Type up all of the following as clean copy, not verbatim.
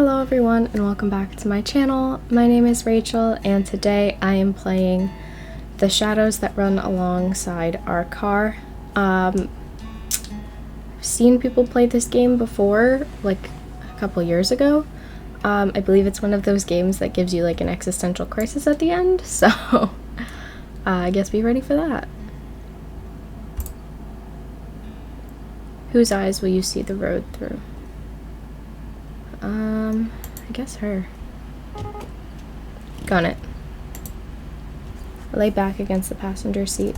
Hello everyone and welcome back to my channel. My name is Rachel and today I am playing The Shadows That Run Alongside Our Car. I've seen people play this game before, like a couple years ago. I believe it's one of those games that gives you like an existential crisis at the end, so I guess be ready for that. Whose eyes will you see the road through? I guess her. Gun it. I lay back against the passenger seat.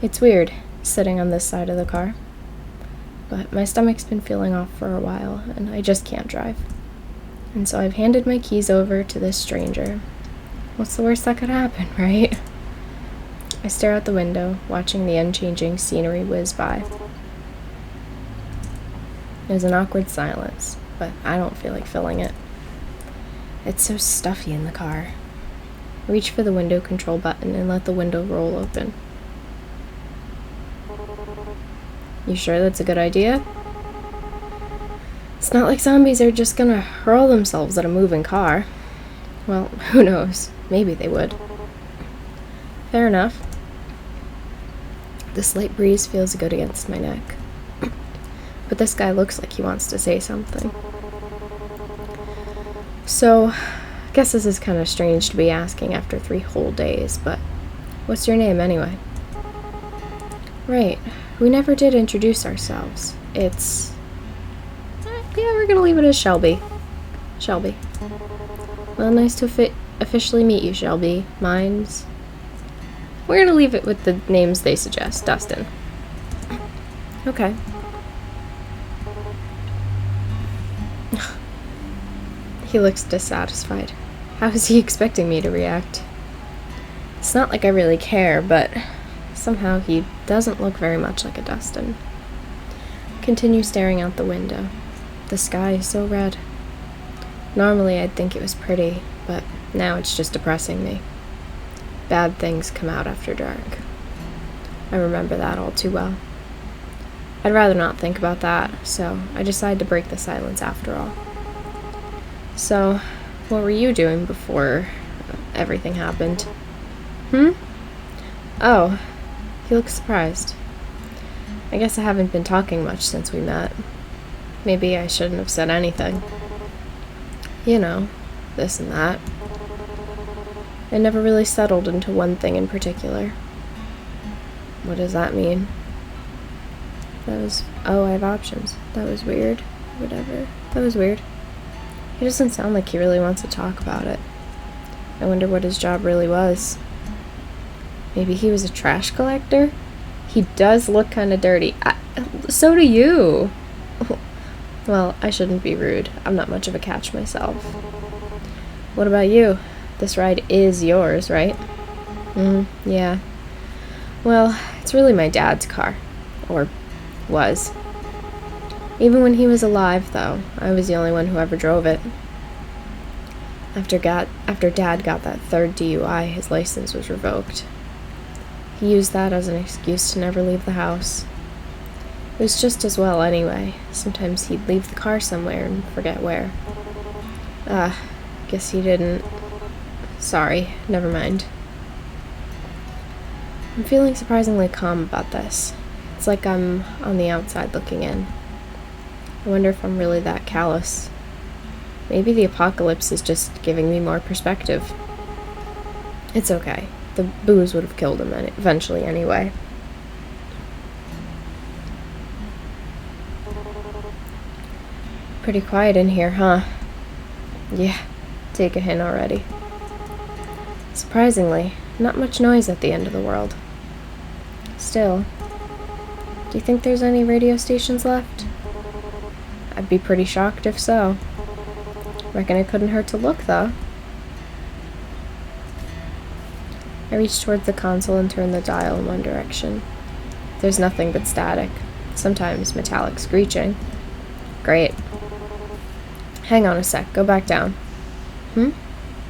It's weird, sitting on this side of the car. But my stomach's been feeling off for a while, and I just can't drive. And so I've handed my keys over to this stranger. What's the worst that could happen, right? I stare out the window, watching the unchanging scenery whiz by. There's an awkward silence, but I don't feel like filling it. It's so stuffy in the car. Reach for the window control button and let the window roll open. You sure that's a good idea? It's not like zombies are just gonna hurl themselves at a moving car. Well, who knows? Maybe they would. Fair enough. The slight breeze feels good against my neck. But this guy looks like he wants to say something. So, I guess this is kind of strange to be asking after 3 whole days, but what's your name anyway? Right, we never did introduce ourselves. It's... yeah, we're gonna leave it as Shelby. Shelby. Well, nice to officially meet you, Shelby. Mine's... we're gonna leave it with the names they suggest. Dustin. Okay. He looks dissatisfied. How is he expecting me to react? It's not like I really care, but somehow he doesn't look very much like a Dustin. Continue staring out the window. The sky is so red. Normally I'd think it was pretty, but now it's just depressing me. Bad things come out after dark. I remember that all too well. I'd rather not think about that, so I decide to break the silence after all. So, what were you doing before everything happened? Oh, he looks surprised. I guess I haven't been talking much since we met. Maybe I shouldn't have said anything. You know, this and that. I never really settled into one thing in particular. What does that mean? Oh, I have options. That was weird. Whatever. That was weird. He doesn't sound like he really wants to talk about it. I wonder what his job really was. Maybe he was a trash collector? He does look kind of dirty. So do you! Well, I shouldn't be rude. I'm not much of a catch myself. What about you? This ride is yours, right? Yeah. Well, it's really my dad's car. Or was. Even when he was alive, though, I was the only one who ever drove it. After Dad got that 3rd DUI, his license was revoked. He used that as an excuse to never leave the house. It was just as well anyway. Sometimes he'd leave the car somewhere and forget where. Guess he didn't. Sorry, never mind. I'm feeling surprisingly calm about this. It's like I'm on the outside looking in. I wonder if I'm really that callous. Maybe the apocalypse is just giving me more perspective. It's okay. The booze would have killed him eventually anyway. Pretty quiet in here, huh? Yeah, take a hint already. Surprisingly, not much noise at the end of the world. Still, do you think there's any radio stations left? I'd be pretty shocked if so. Reckon it couldn't hurt to look, though. I reach towards the console and turn the dial in one direction. There's nothing but static, sometimes metallic screeching. Great. Hang on a sec, go back down.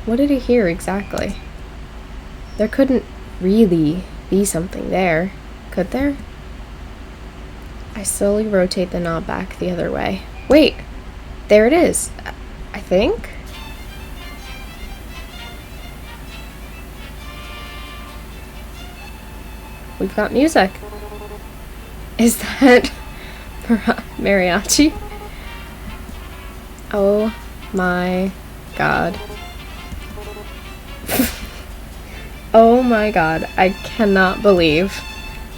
What did he hear exactly? There couldn't really be something there, could there? I slowly rotate the knob back the other way. Wait! There it is! think. We've got music. Is that mariachi? Oh my god. Oh my god. I cannot believe,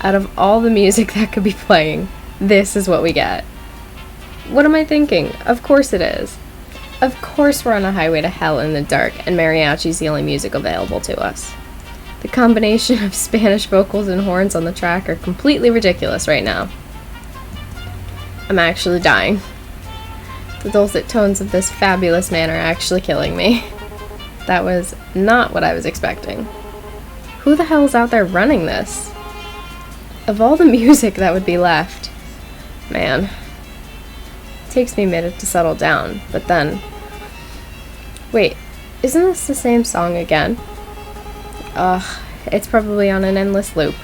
out of all the music that could be playing, this is what we get. What am I thinking? Of course it is. Of course we're on a highway to hell in the dark, and mariachi's the only music available to us. The combination of Spanish vocals and horns on the track are completely ridiculous right now. I'm actually dying. The dulcet tones of this fabulous man are actually killing me. That was not what I was expecting. Who the hell is out there running this? Of all the music that would be left, man. It takes me a minute to settle down, but then... Wait, isn't this the same song again? Ugh, it's probably on an endless loop.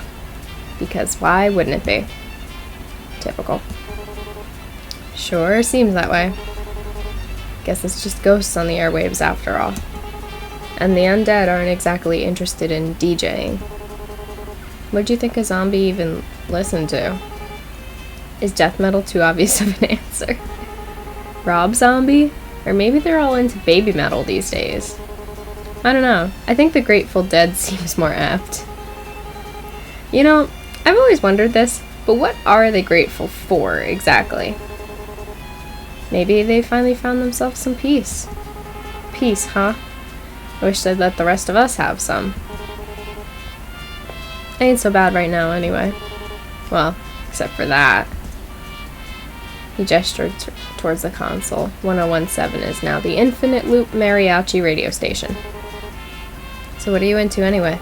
Because why wouldn't it be? Typical. Sure seems that way. Guess it's just ghosts on the airwaves after all. And the undead aren't exactly interested in DJing. What'd you think a zombie even listened to? Is death metal too obvious of an answer? Rob Zombie? Or maybe they're all into baby metal these days. I don't know. I think the Grateful Dead seems more apt. You know, I've always wondered this, but what are they grateful for exactly? Maybe they finally found themselves some peace. Peace, huh? I wish they'd let the rest of us have some. Ain't so bad right now, anyway. Well, except for that. He gestured towards the console. 1017 is now the Infinite Loop Mariachi radio station. So what are you into anyway?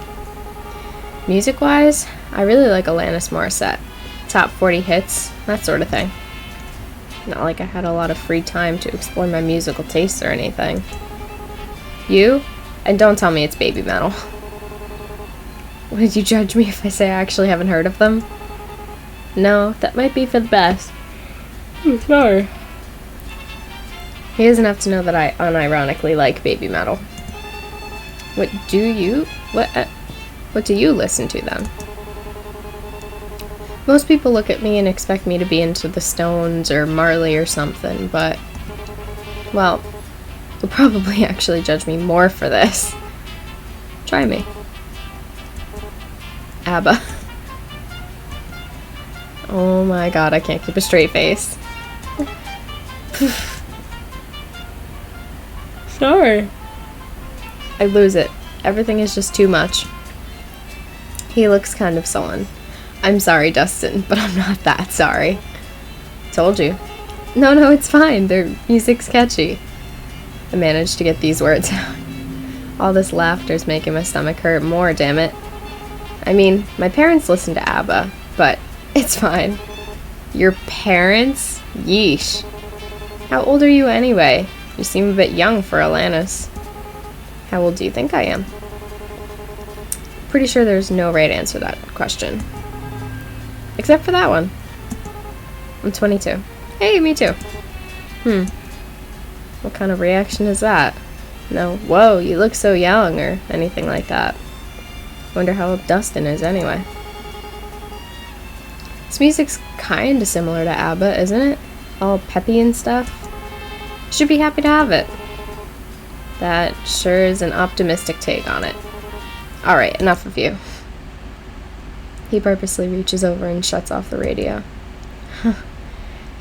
Music-wise, I really like Alanis Morissette. Top 40 hits, that sort of thing. Not like I had a lot of free time to explore my musical tastes or anything. You? And don't tell me it's baby metal. Would you judge me if I say I actually haven't heard of them? No, that might be for the best. I'm sorry. He is enough to know that I unironically like baby metal. What do you listen to then? Most people look at me and expect me to be into the Stones or Marley or something, but, well, you'll probably actually judge me more for this. Try me. ABBA. Oh my god, I can't keep a straight face. Sorry. I lose it. Everything is just too much. He looks kind of sullen. I'm sorry, Dustin, but I'm not that sorry. Told you. No, it's fine. Their music's catchy. I managed to get these words out. All this laughter's making my stomach hurt more, damn it. I mean, my parents listen to ABBA, but it's fine. Your parents? Yeesh. How old are you anyway? You seem a bit young for Alanis. How old do you think I am? Pretty sure there's no right answer to that question. Except for that one. I'm 22. Hey, me too. What kind of reaction is that? No, whoa, you look so young, or anything like that. Wonder how old Dustin is anyway. This music's kinda similar to ABBA, isn't it? All peppy and stuff. Should be happy to have it. That sure is an optimistic take on it. Alright, enough of you. He purposely reaches over and shuts off the radio.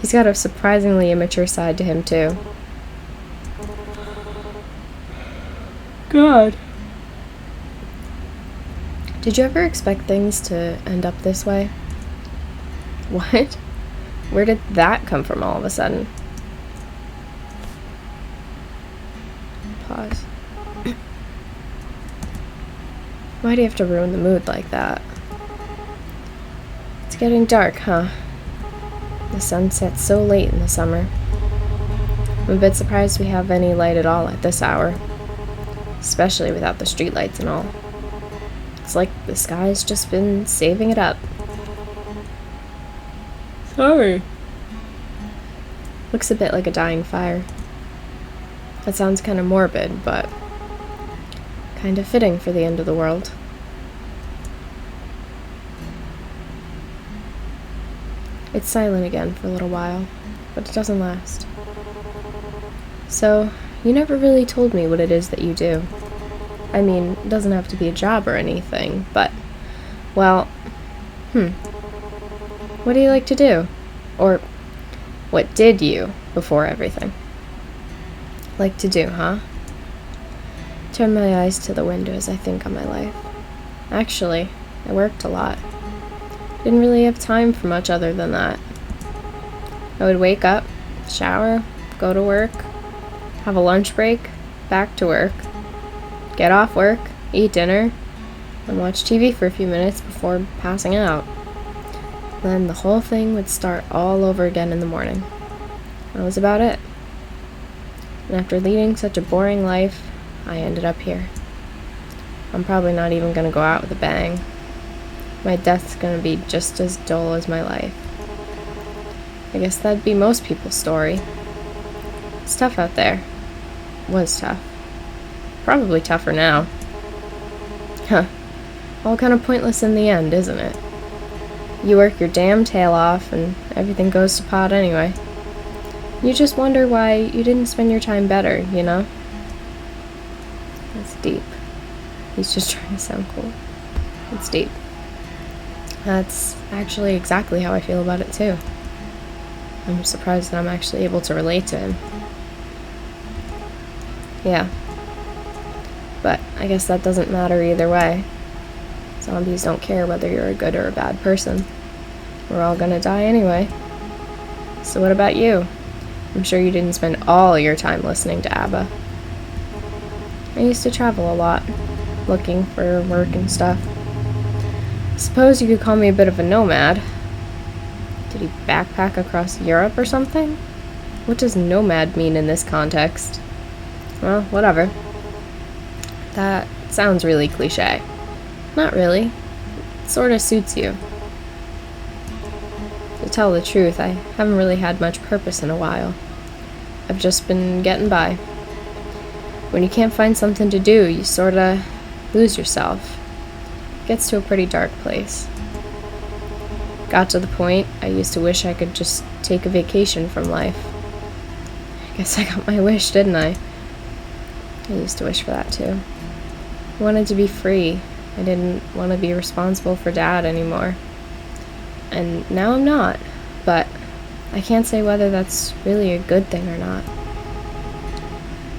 He's got a surprisingly immature side to him, too. God. Did you ever expect things to end up this way? What? Where did that come from all of a sudden? Pause. Why do you have to ruin the mood like that? It's getting dark, huh? The sun sets so late in the summer. I'm a bit surprised we have any light at all at this hour. Especially without the streetlights and all. It's like the sky's just been saving it up. Sorry. Looks a bit like a dying fire. That sounds kind of morbid, but kind of fitting for the end of the world. It's silent again for a little while, but it doesn't last. So, you never really told me what it is that you do. I mean, it doesn't have to be a job or anything, but, well, what do you like to do? Or, what did you, before everything? Like to do, huh? Turn my eyes to the window as I think on my life. Actually, I worked a lot. Didn't really have time for much other than that. I would wake up, shower, go to work, have a lunch break, back to work, get off work, eat dinner, and watch TV for a few minutes before passing out. Then the whole thing would start all over again in the morning. That was about it. And after leading such a boring life, I ended up here. I'm probably not even gonna go out with a bang. My death's gonna be just as dull as my life. I guess that'd be most people's story. It's tough out there. Was tough. Probably tougher now. All kind of pointless in the end, isn't it? You work your damn tail off and everything goes to pot anyway. You just wonder why you didn't spend your time better, you know? That's deep. He's just trying to sound cool. It's deep. That's actually exactly how I feel about it too. I'm surprised that I'm actually able to relate to him. Yeah. But I guess that doesn't matter either way. Zombies don't care whether you're a good or a bad person. We're all gonna die anyway. So what about you? I'm sure you didn't spend all your time listening to ABBA. I used to travel a lot, looking for work and stuff. Suppose you could call me a bit of a nomad. Did he backpack across Europe or something? What does nomad mean in this context? Well, whatever. That sounds really cliche. Not really. It sort of suits you. To tell the truth, I haven't really had much purpose in a while. I've just been getting by. When you can't find something to do, you sorta lose yourself. It gets to a pretty dark place. Got to the point I used to wish I could just take a vacation from life. I guess I got my wish, didn't I? I used to wish for that too. I wanted to be free. I didn't want to be responsible for Dad anymore. And now I'm not, but I can't say whether that's really a good thing or not.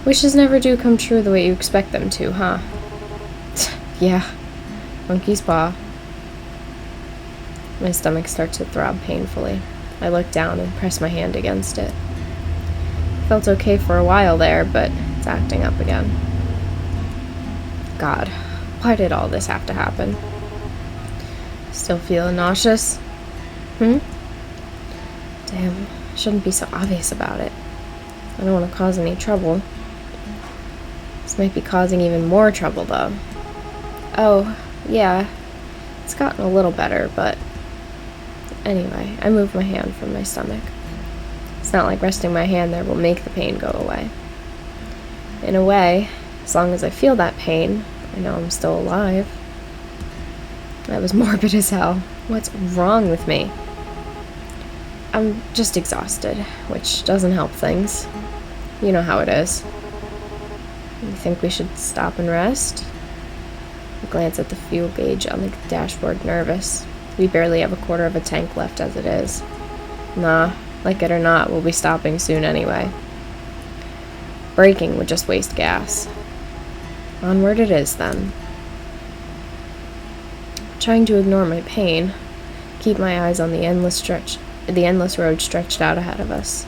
Wishes never do come true the way you expect them to, huh? Yeah, monkey's paw. My stomach starts to throb painfully. I look down and press my hand against it. Felt okay for a while there, but it's acting up again. God, why did all this have to happen? Still feeling nauseous? Damn, I shouldn't be so obvious about it. I don't want to cause any trouble. This might be causing even more trouble, though. Oh, yeah, it's gotten a little better, but anyway, I moved my hand from my stomach. It's not like resting my hand there will make the pain go away. In a way, as long as I feel that pain, I know I'm still alive. That was morbid as hell. What's wrong with me? I'm just exhausted, which doesn't help things. You know how it is. You think we should stop and rest? I glance at the fuel gauge on the dashboard, nervous. We barely have a quarter of a tank left as it is. Nah, like it or not, we'll be stopping soon anyway. Braking would just waste gas. Onward it is, then. Trying to ignore my pain, keep my eyes on the endless road stretched out ahead of us.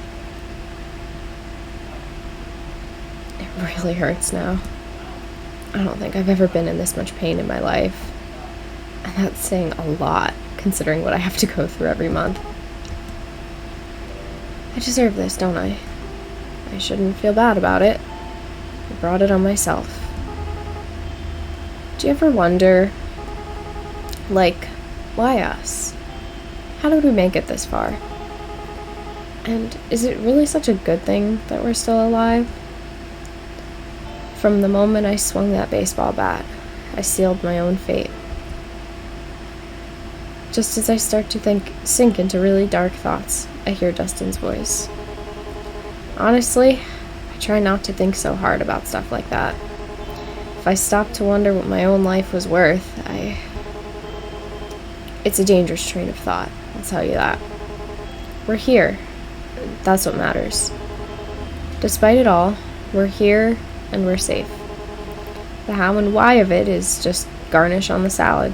It really hurts now. I don't think I've ever been in this much pain in my life. And that's saying a lot, considering what I have to go through every month. I deserve this, don't I? I shouldn't feel bad about it. I brought it on myself. Do you ever wonder, like, why us? How did we make it this far? And is it really such a good thing that we're still alive? From the moment I swung that baseball bat, I sealed my own fate. Just as I start to sink into really dark thoughts, I hear Dustin's voice. Honestly, I try not to think so hard about stuff like that. If I stop to wonder what my own life was worth, It's a dangerous train of thought, I'll tell you that. We're here. That's what matters. Despite it all, we're here and we're safe. The how and why of it is just garnish on the salad.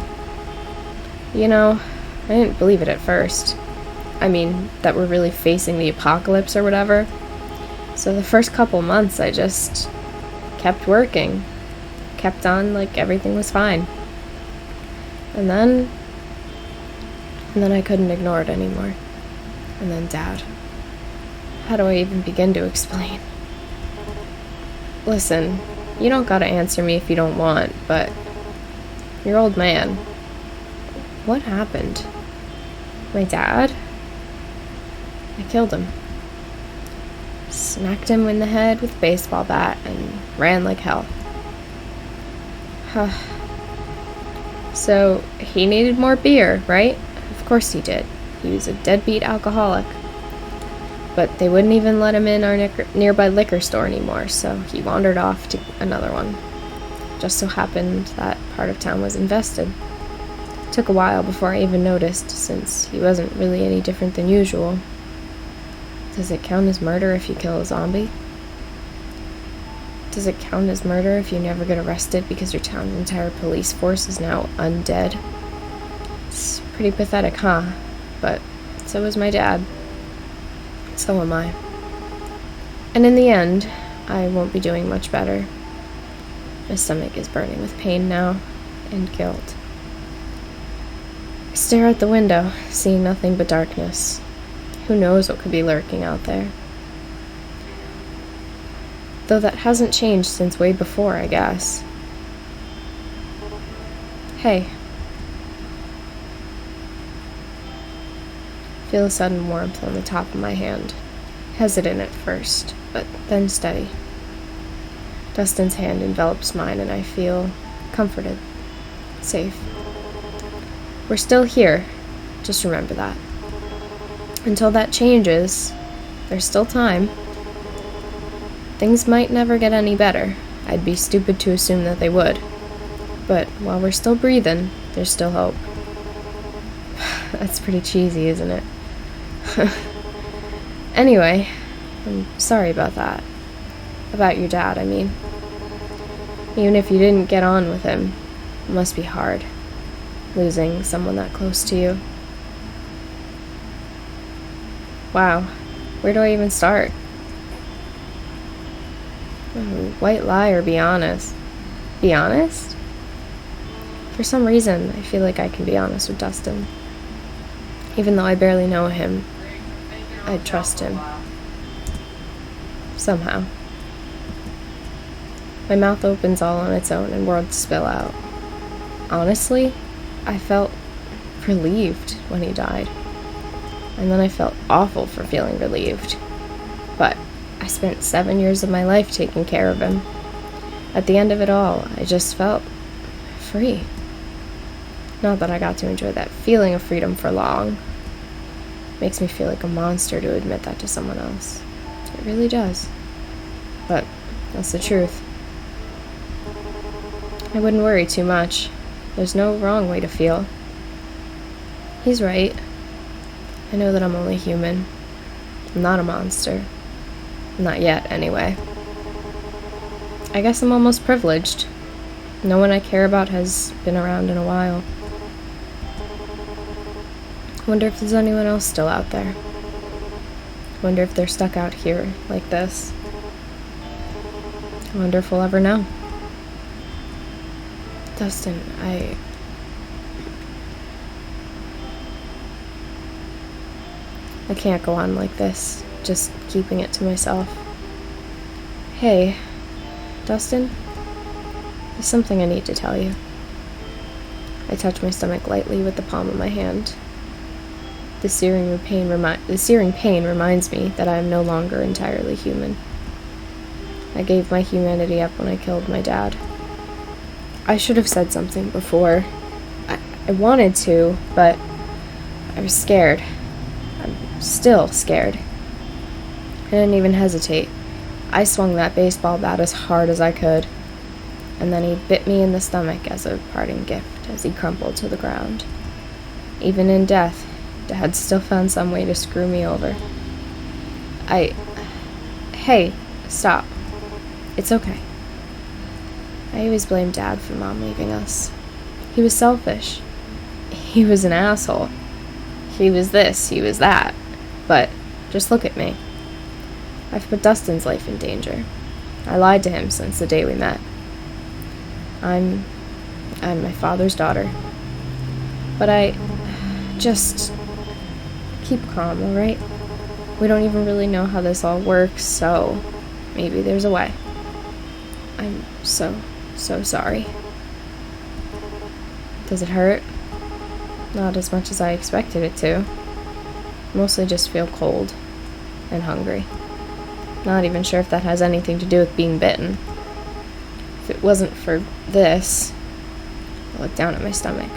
You know, I didn't believe it at first. I mean, that we're really facing the apocalypse or whatever. So the first couple months I just kept working. Kept on like everything was fine. And then I couldn't ignore it anymore. And then Dad. How do I even begin to explain? Listen, you don't gotta answer me if you don't want, but your old man. What happened? My dad? I killed him. Smacked him in the head with a baseball bat and ran like hell. So, he needed more beer, right? Of course he did. He was a deadbeat alcoholic. But they wouldn't even let him in our nearby liquor store anymore, so he wandered off to another one. Just so happened that part of town was infested. Took a while before I even noticed, since he wasn't really any different than usual. Does it count as murder if you kill a zombie? Does it count as murder if you never get arrested because your town's entire police force is now undead? It's pretty pathetic, huh? But so was my dad. So am I. And in the end, I won't be doing much better. My stomach is burning with pain now, and guilt. I stare out the window, seeing nothing but darkness. Who knows what could be lurking out there? Though that hasn't changed since way before, I guess. Hey. Feel a sudden warmth on the top of my hand. Hesitant at first, but then steady. Dustin's hand envelops mine and I feel comforted, safe. We're still here, just remember that. Until that changes, there's still time. Things might never get any better. I'd be stupid to assume that they would. But while we're still breathing, there's still hope. That's pretty cheesy, isn't it? Anyway, I'm sorry about that. About your dad, I mean. Even if you didn't get on with him, it must be hard, losing someone that close to you. Wow, where do I even start? White lie or be honest? Be honest? For some reason, I feel like I can be honest with Dustin. Even though I barely know him, I'd trust him. Somehow. My mouth opens all on its own and words spill out. Honestly, I felt relieved when he died. And then I felt awful for feeling relieved. But I spent 7 years of my life taking care of him. At the end of it all, I just felt free. Not that I got to enjoy that feeling of freedom for long. Makes me feel like a monster to admit that to someone else. It really does. But that's the truth. I wouldn't worry too much. There's no wrong way to feel. He's right. I know that I'm only human. I'm not a monster. Not yet, anyway. I guess I'm almost privileged. No one I care about has been around in a while. Wonder if there's anyone else still out there. Wonder if they're stuck out here like this. I wonder if we'll ever know. Dustin, I can't go on like this, just keeping it to myself. Hey, Dustin, there's something I need to tell you. I touch my stomach lightly with the palm of my hand. The searing pain reminds me that I am no longer entirely human. I gave my humanity up when I killed my dad. I should have said something before. I wanted to, but I was scared. I'm still scared. I didn't even hesitate. I swung that baseball bat as hard as I could, and then he bit me in the stomach as a parting gift as he crumpled to the ground. Even in death, Dad still found some way to screw me over. Hey, stop. It's okay. I always blamed Dad for Mom leaving us. He was selfish. He was an asshole. He was this, he was that. But just look at me. I've put Dustin's life in danger. I lied to him since the day we met. I'm my father's daughter. But I just keep calm, alright? We don't even really know how this all works, so maybe there's a way. I'm so sorry. Does it hurt? Not as much as I expected it to. Mostly just feel cold and hungry. Not even sure if that has anything to do with being bitten. If it wasn't for this, I look down at my stomach.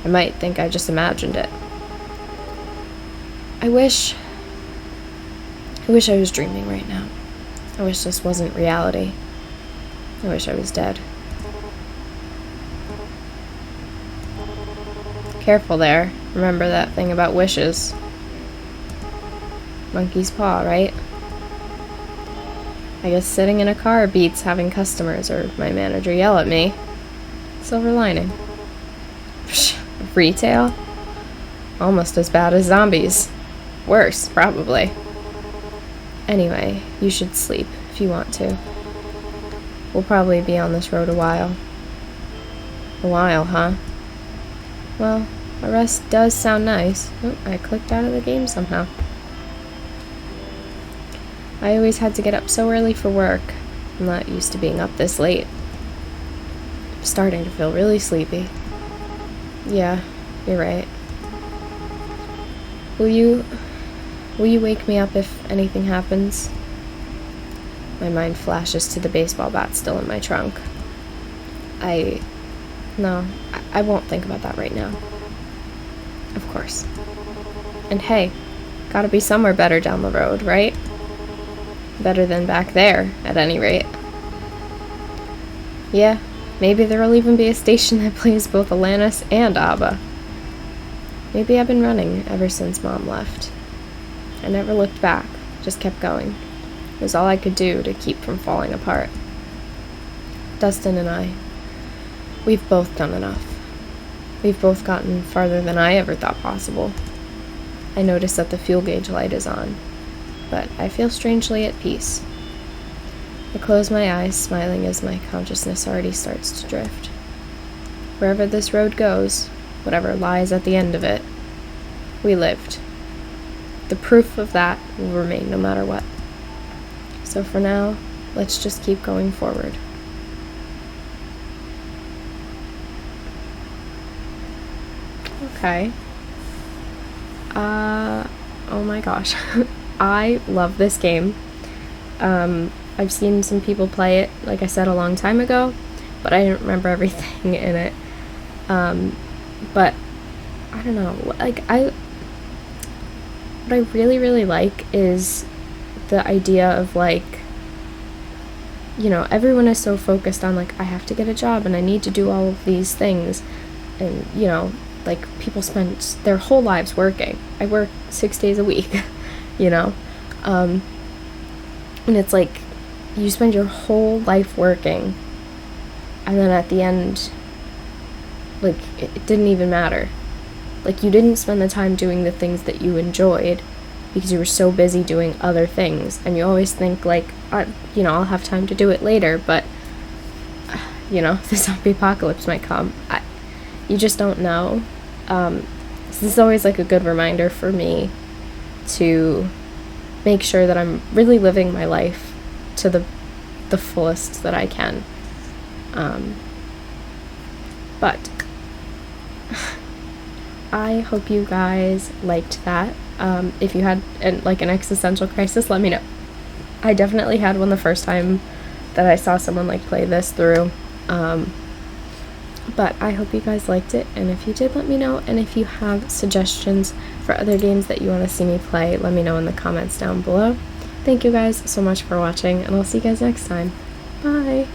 I might think I just imagined it. I wish I was dreaming right now. I wish this wasn't reality. I wish I was dead. Careful there. Remember that thing about wishes. Monkey's paw, right? I guess sitting in a car beats having customers or my manager yell at me. Silver lining. Psh, retail? Almost as bad as zombies. Worse, probably. Anyway, you should sleep if you want to. We'll probably be on this road a while. A while, huh? Well, a rest does sound nice. Oh, I clicked out of the game somehow. I always had to get up so early for work. I'm not used to being up this late. I'm starting to feel really sleepy. Yeah, you're right. Will you wake me up if anything happens? My mind flashes to the baseball bat still in my trunk. No, I won't think about that right now. Of course. And hey, gotta be somewhere better down the road, right? Better than back there, at any rate. Yeah, maybe there'll even be a station that plays both Alanis and ABBA. Maybe I've been running ever since Mom left. I never looked back, just kept going. It was all I could do to keep from falling apart. Dustin and I, we've both done enough. We've both gotten farther than I ever thought possible. I notice that the fuel gauge light is on, but I feel strangely at peace. I close my eyes, smiling as my consciousness already starts to drift. Wherever this road goes, whatever lies at the end of it, we lived. The proof of that will remain no matter what. So for now, let's just keep going forward. Okay. Oh my gosh. I love this game. I've seen some people play it, like I said, a long time ago, but I didn't remember everything in it. But I don't know, what I really, really like is the idea of, like, you know, everyone is so focused on, like, I have to get a job and I need to do all of these things, and, you know, like, people spend their whole lives working. I work 6 days a week, you know, and it's like, you spend your whole life working, and then at the end, like, it didn't even matter. Like, you didn't spend the time doing the things that you enjoyed because you were so busy doing other things, and you always think, like, you know, I'll have time to do it later, but, you know, the zombie apocalypse might come. You just don't know. So this is always, like, a good reminder for me to make sure that I'm really living my life to the fullest that I can. But I hope you guys liked that. If you had an existential crisis, let me know. I definitely had one the first time that I saw someone like play this through. But I hope you guys liked it, and if you did, let me know. And if you have suggestions for other games that you want to see me play, let me know in the comments down below. Thank you guys so much for watching, and I'll see you guys next time. Bye!